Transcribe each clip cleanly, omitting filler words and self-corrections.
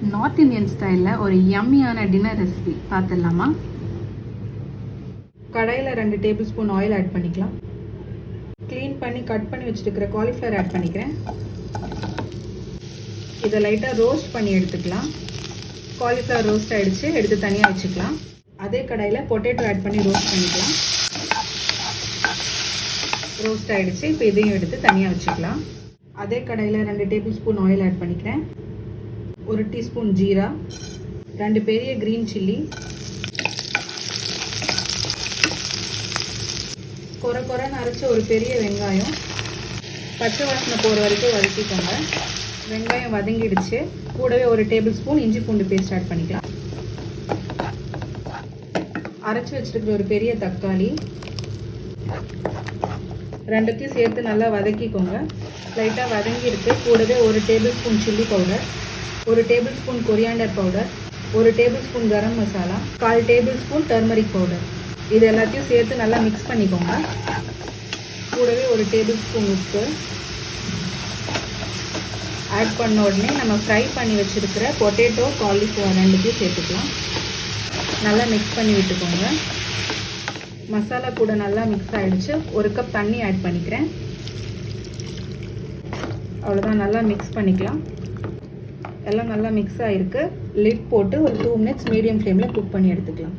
North Indian ஸ்டைலில் ஒரு யம்மியான dinner recipe பார்த்துடலாமா? கடாயில் 2 டேபிள் ஸ்பூன் ஆயில் ஆட் பண்ணிக்கலாம். க்ளீன் பண்ணி கட் பண்ணி வச்சுருக்கிற காலிஃப்ளவர் ஆட் பண்ணிக்கிறேன். இதை லைட்டாக ரோஸ்ட் பண்ணி எடுத்துக்கலாம். காலிஃப்ளவர் ரோஸ்ட் ஆகிடுச்சு, எடுத்து தனியாக வச்சுக்கலாம். அதே கடாயில் பொட்டேட்டோ ஆட் பண்ணி ரோஸ்ட் பண்ணிக்கலாம். ரோஸ்ட் ஆகிடுச்சு, இப்போ இதையும் எடுத்து தனியாக வச்சுக்கலாம். அதே கடாயில் 2 டேபிள் ஸ்பூன் ஆயில் ஆட் பண்ணிக்கிறேன். 1 டீஸ்பூன் ஜீரா, 2 பெரிய க்ரீன் சில்லி, கொரன்னு அரைச்ச ஒரு பெரிய வெங்காயம், பச்சை வாசனை போகிற வரைக்கும் வதக்கிக்கோங்க. வெங்காயம் வதங்கிடுச்சு, கூடவே 1 டேபிள் ஸ்பூன் இஞ்சி பூண்டு பேஸ்ட் ஆட் பண்ணிக்கலாம். அரைச்சி வச்சுருக்கிற ஒரு பெரிய தக்காளி, ரெண்டுத்தையும் சேர்த்து நல்லா வதக்கிக்கோங்க. லைட்டாக வதங்கிடுச்சு, கூடவே 1 tablespoon chilli powder, 1 tablespoon coriander powder, 1 tablespoon garam masala, 1/4 tablespoon turmeric powder. இது எல்லாத்தையும் சேர்த்து நல்லா மிக்ஸ் பண்ணிக்கோங்க. கூடவே 1 டேபிள் ஸ்பூன் உப்பு ஆட் பண்ண உடனே நம்ம ஃப்ரை பண்ணி வச்சுருக்கிற பொட்டேட்டோ, காலிஃப்ளவர் ரெண்டுத்தையும் சேர்த்துக்கலாம். நல்லா மிக்ஸ் பண்ணி விட்டுக்கோங்க. மசாலா கூட நல்லா மிக்ஸ் ஆகிடுச்சு. 1 கப் தண்ணி ஆட் பண்ணிக்கிறேன். அவ்வளோதான், நல்லா மிக்ஸ் பண்ணிக்கலாம். எல்லாம் நல்லா மிக்ஸ் ஆகிருக்கு. லிட் போட்டு ஒரு 2 மினிட்ஸ் மீடியம் ஃப்ளேமில் குக் பண்ணி எடுத்துக்கலாம்.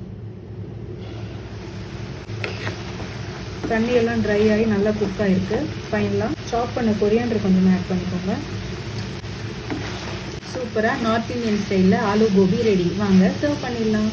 தண்ணியெல்லாம் ட்ரை ஆகி நல்லா குக் ஆகிருக்கு. ஃபைனலாக சாப் பண்ண கொரியாண்டர் கொஞ்சம் ஆட் பண்ணிக்கோங்க. சூப்பராக நார்த் இந்தியன் ஸ்டைலில் ஆலு கோபி ரெடி. வாங்க சர்வ் பண்ணிடலாம்.